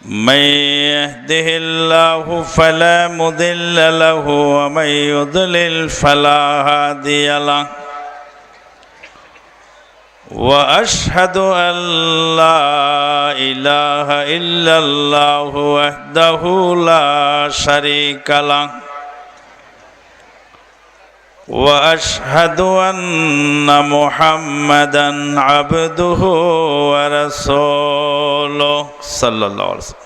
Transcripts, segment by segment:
من يهده الله فلا مضل له ومن يضلل فلا هادي له وأشهد أن لا إله إلا الله وحده لا شريك له وأشهد أن محمدا عبده ورسوله صلى الله عليه وسلم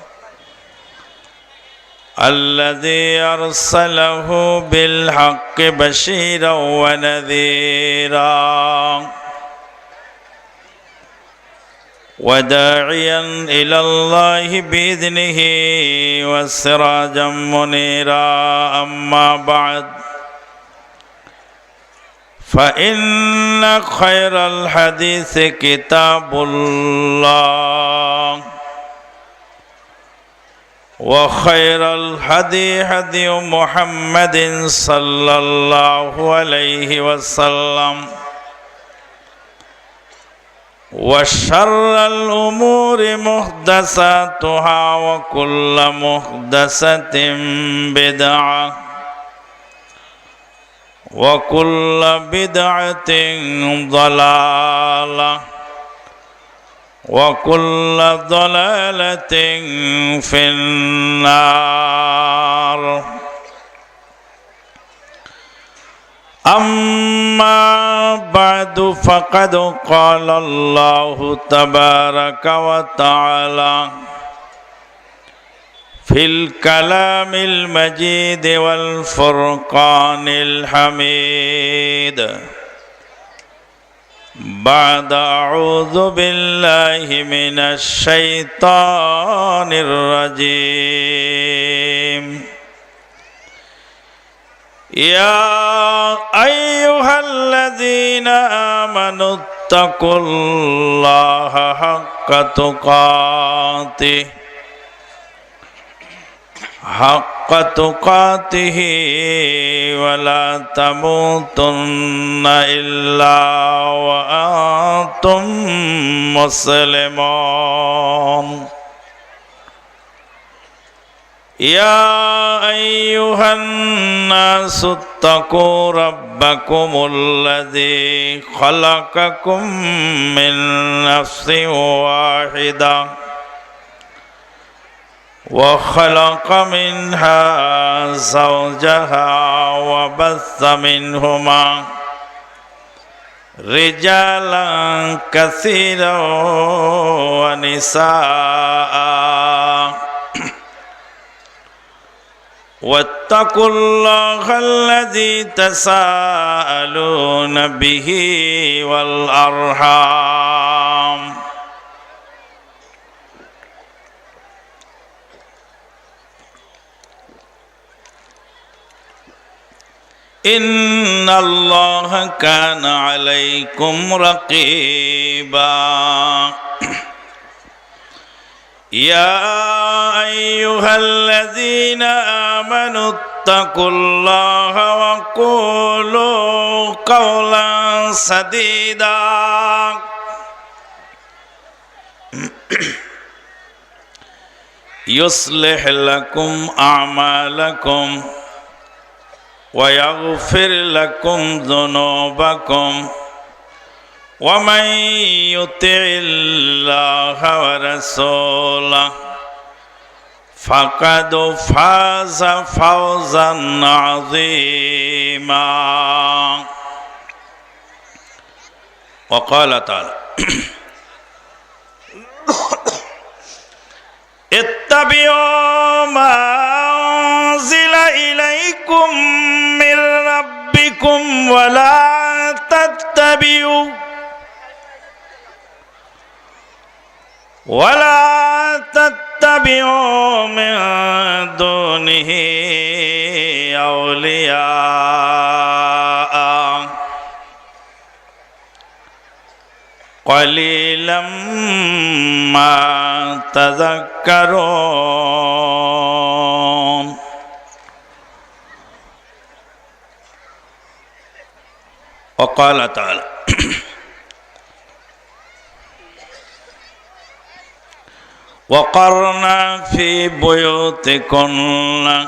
الذي أرسله بالحق بشيرا ونذيرا وداعيا إلى الله بإذنه وسراجا منيرا أما بعد فإن خير الحديث كتاب الله وخير الهدي هدي محمد صلى الله عليه وسلم وشر الأمور محدثاتها وكل محدثة بدعة وكل بدعة ضلالة وكل ضلالة في النار أما بعد فقد قال الله تبارك وتعالى في الكلام المجيد والفرقان الحميد بعد أعوذ بالله من الشيطان الرجيم يا أيها الذين آمنوا اتقوا الله حق تقاته ولا تموتن إلا وأنتم مسلمون يا أيها الناس اتقوا ربكم الذي خلقكم من نفس واحدة وخلق منها زوجها وبث منهما رجالا كثيرا ونساء واتقوا الله الذي تساءلون به والأرحام إن الله كان عليكم رقيبا يا أيها الذين آمنوا اتقوا الله وقولوا قولا سديدا يصلح لكم أعمالكم ويغفر لكم ذنوبكم ومن يطع الله ورسوله فقد فاز فوزا عظيما وقال تعالى اتبعوا ما أنزل إليكم من ربكم ولا تتبعوا من دونه أولياء قليلا ما تذكرون وقال تعالى وقرنا في بيوتكن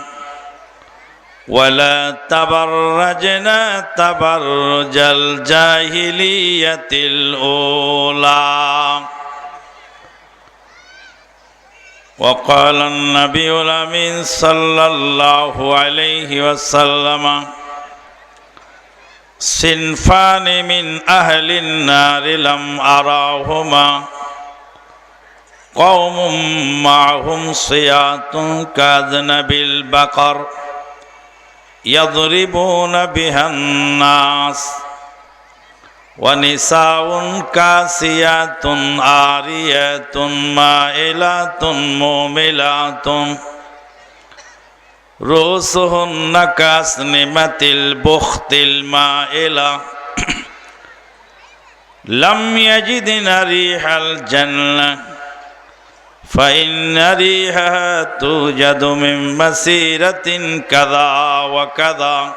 ولا تبرجنا تبرج الجاهلية الأولى وقال النبي الأمين صلى الله عليه وسلم صنفان من أهل النار لم أراهما قوم معهم صياط كأذنب البقر يضربون بها الناس ونساء كاسيات عاريات مائلات مؤملات رؤوسهن كأسنمة البخت المائلة لم يجدن ريح الجنة فإن ريحها توجد من مسيرة كذا وكذا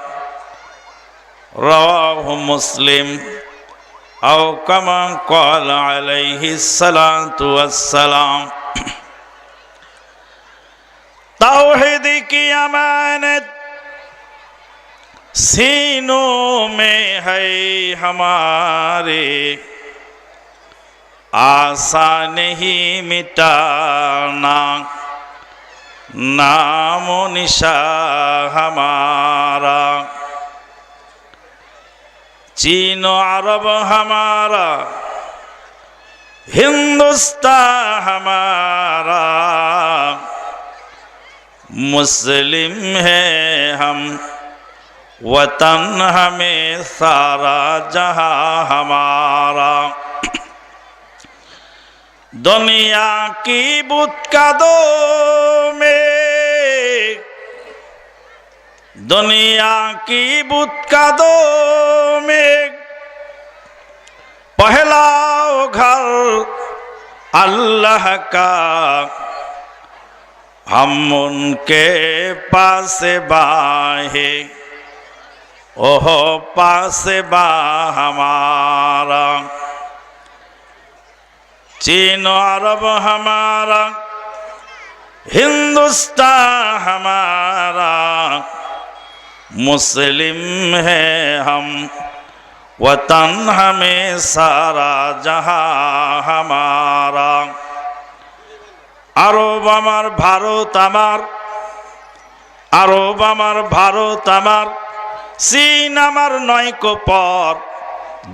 رواه مسلم أو كما قال عليه الصلاة والسلام तौहीद की अमानत सीनों में है हमारे आशा नहीं मिटाना नामो निशा हमारा चीनो अरब हमारा हिंदुस्तान हमारा मुस्लिम है हम वतन हमें सारा जहां हमारा दुनिया की बुतकदों में दुनिया की बुतकदों में पहला घर अल्लाह का हम उनके पास बाहे ओह पास बा हमारा चीन अरब हमारा हिंदुस्तान हमारा मुस्लिम है हम वतन हमें सारा जहां हमारा আরব আমার ভারত আমার আরব আমার ভারত আমার চীন আমার নয়কো পর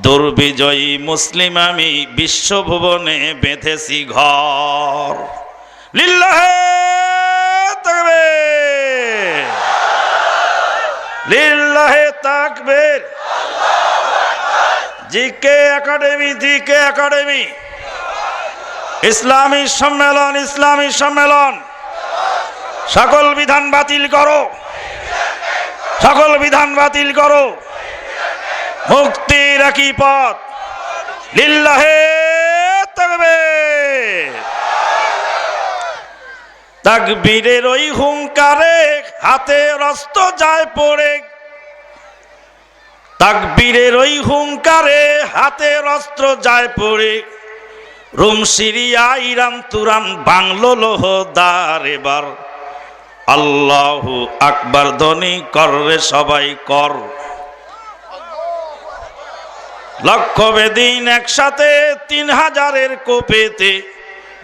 দুর্বিজয়ী মুসলিম আমি বিশ্বভুবনে বেঁধেছি ঘর লিল্লাহে তাকবীর লিল্লাহে তাকবীর জিকে একাডেমি ইসলামী সম্মেলন সকল বিধান বাতিল করো সকল বিধান বাতিল করো মুক্তির একই পথ লিল্লাহে তাকবীর তাকবীরের ওই হুঙ্কারে হাতের অস্ত্র যায় পড়ে তাকবীরের ওই হুঙ্কারে হাতের অস্ত্র যায় পড়ে Rome Syria Iran Turan bungalow লোহদার এবার আল্লাহু আকবার ধ্বনি কররে সবাই কর লক্ষ বেদিন একসাথে 3000-এর কোপেতে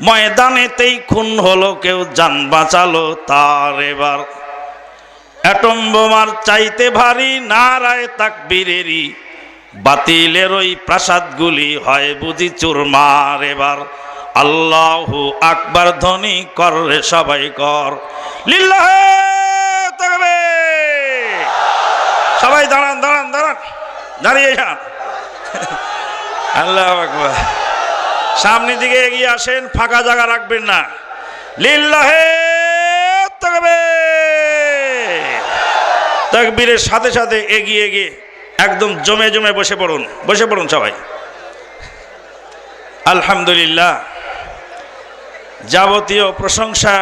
ময়দানেতেই খুন হলো কেউ জান বাঁচালো তার এবার অ্যাটম বোমার চাইতে ভারী নারায়ে তাকবীরেরই বাতিলের ওই প্রাসাদগুলি হয় বুঝি চুরমার এবার আল্লাহু আকবার ধ্বনি কররে সবাই কর লিল্লাহে তাকবীর সবাই দাঁড়ান দাঁড়িয়ে যান আল্লাহু আকবার সামনের দিকে এগিয়ে আসেন ফাঁকা জায়গা রাখবেন না লিল্লাহে তাকবীর তাকবীরের সাথে সাথে এগিয়ে গিয়ে একদম জমে বসে পড়ুন সবাই আলহামদুলিল্লাহ যাবতীয় প্রশংসা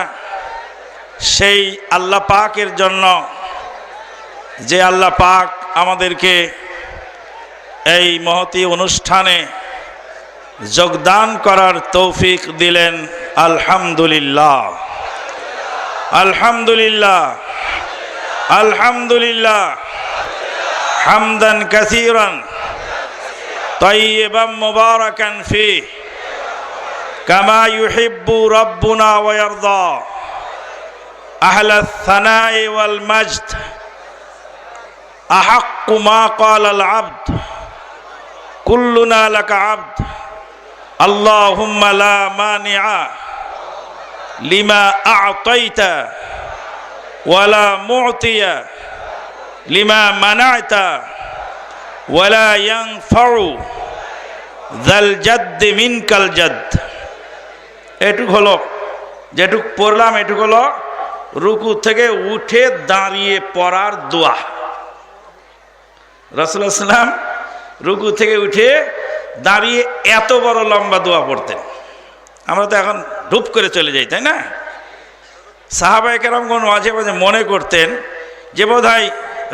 সেই আল্লাহ পাকের জন্য যে আল্লাহ পাক আমাদেরকে এই মহতী অনুষ্ঠানে যোগদান করার তৌফিক দিলেন আলহামদুলিল্লাহ, আলহামদুলিল্লাহ, আলহামদুলিল্লাহ, হামদান কাসীরান তাইয়িবান মুবারাকান ফীহ কামা ইউহিব্বু রাব্বুনা ওয়া ইয়ারদা আহলাস সানাই ওয়াল মাজদ আহাক্কু মা ক্বালাল আবদ কুল্লুনা লাকা আবদ আল্লাহুম্মা লা মানিআ লিমা আ'তাইতা ওয়া লা মু'তিয়া লিমা মানা'তা ওয়া লা ইয়ানফা'ু যাল জাদ্দি মিনকাল জাদ্দ। এটুক হলো, যেটুক পড়লাম এটুক হলো রুকু থেকে উঠে দাঁড়িয়ে পড়ার দোয়া। রাসূলুল্লাহ সাল্লাল্লাহু আলাইহি ওয়াসাল্লাম রুকু থেকে উঠে দাঁড়িয়ে এত বড় লম্বা দোয়া পড়তেন। আমরা তো এখন ধূপ করে চলে যাই, তাই না? সাহাবায়ে কেরামগণ মাঝে মাঝে মনে করতেন যে বোধহয়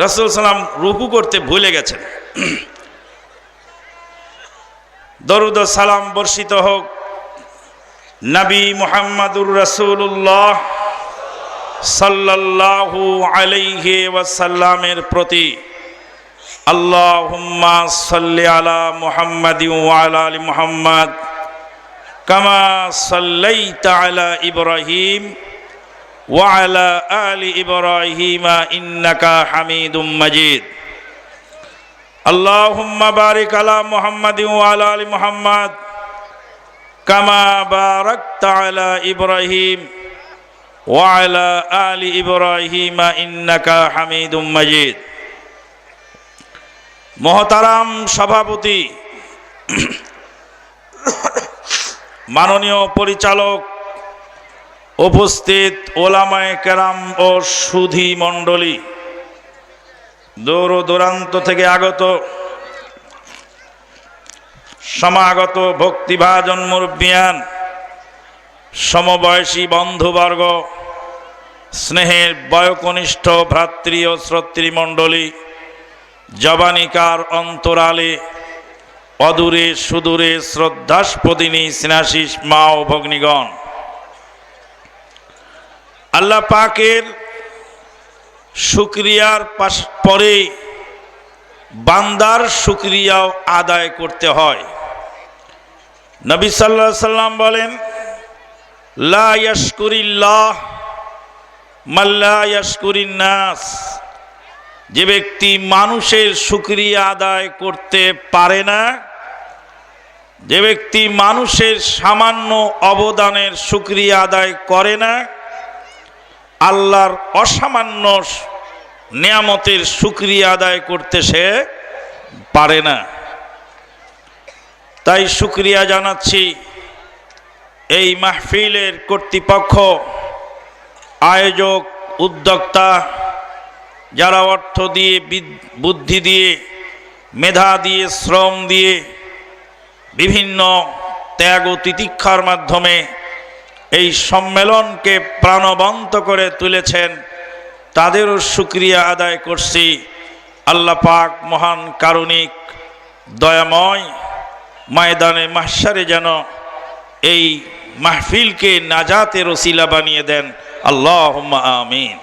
রাসূলুল্লাহ সাল্লাল্লাহু আলাইহি ওয়াসাল্লাম রুকু করতে ভুলে গেছেন। দরুদ ও সালাম বর্ষিত হোক নবী মুহাম্মদুর রাসূলুল্লাহ সাল্লাল্লাহু আলাইহি ওয়াসাল্লামের প্রতি। আল্লাহুম্মা সাল্লি আলা মুহাম্মাদিন ওয়া আলা আলি মুহাম্মাদ কামা সাল্লাইতা আলা ইব্রাহিম ওয়া আলা আলি ইব্রাহিম ইন্নাকা হামিদুম মাজিদ। আল্লাহুম্মা বারিক আলা মুহাম্মাদিন ওয়া আলা আলি মুহাম্মাদ কামা বারাকতা আলা ইব্রাহিম ওয়া আলা আলি ইব্রাহিম ইন্নাকা হামিদুম মাজিদ। মহতারাম সভাপতি, মাননীয় পরিচালক, উপস্থিত ওলামায়ে কেরাম ও সুধী মণ্ডলী, দূর দূরান্ত থেকে আগত সমাগত ভক্তিভাজন মুরব্বিয়ান, সমবয়সী বন্ধুবর্গ, স্নেহের বয়োকনিষ্ঠ ভ্রাতৃ ও শ্রোতৃমণ্ডলী, জবানিকার অন্তরালে অদূরে সুদূরে শ্রদ্ধাস্পদিনী স্নেহাশিস মা ও ভগ্নীগণ, আল্লাহ পাকের শুকরিয়ার পরে বান্দার শুকরিয়াও আদায় করতে হয়। নবী সাল্লাল্লাহু আলাইহি সাল্লাম বলেন, লা ইয়াশকুরিল্লাহ মান লা ইয়াশকুরিন নাস। যে ব্যক্তি মানুষের শুকরিয়া আদায় করতে পারে না, যে ব্যক্তি মানুষের সামান্য অবদানের শুকরিয়া আদায় করে না, আল্লাহর অসামান্য নিয়ামতের শুকরিয়া আদায় করতে সে পারে না। তাই শুকরিয়া জানাচ্ছি এই মাহফিলের কর্তৃপক্ষ, আয়োজক, উদ্যোক্তা, যারা অর্থ দিয়ে, বুদ্ধি দিয়ে, মেধা দিয়ে, শ্রম দিয়ে, বিভিন্ন ত্যাগ ও তিতিক্ষার মাধ্যমে এই সম্মেলনকে প্রাণবন্ত করে তুলেছেন, তাদেরও শুকরিয়া আদায় করছি। আল্লাহ পাক মহান কারুণিক দয়াময় ময়দানে মাহশারে যেন এই মাহফিলকে নাজাতের ওসিলা বানিয়ে দেন। আল্লাহুম্মা আমিন।